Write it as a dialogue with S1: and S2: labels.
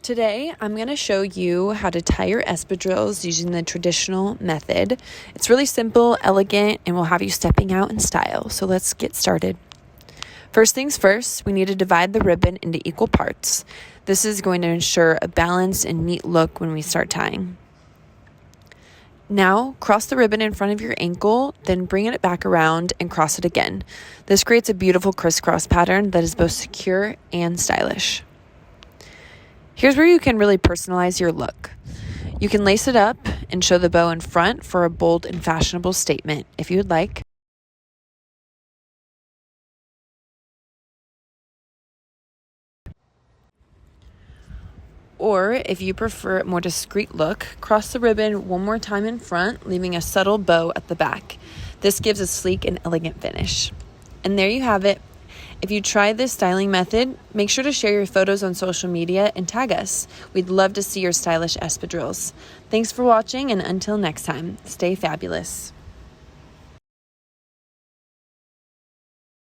S1: Today, I'm going to show you how to tie your espadrilles using the traditional method. It's really simple, elegant, and will have you stepping out in style. So let's get started. First things first, we need to divide the ribbon into equal parts. This is going to ensure a balanced and neat look when we start tying. Now, cross the ribbon in front of your ankle, then bring it back around and cross it again. This creates a beautiful crisscross pattern that is both secure and stylish. Here's where you can really personalize your look. You can lace it up and show the bow in front for a bold and fashionable statement if you would like. Or if you prefer a more discreet look, cross the ribbon one more time in front, leaving a subtle bow at the back. This gives a sleek and elegant finish. And there you have it. If you try this styling method, make sure to share your photos on social media and tag us. We'd love to see your stylish espadrilles. Thanks for watching, and until next time, stay fabulous.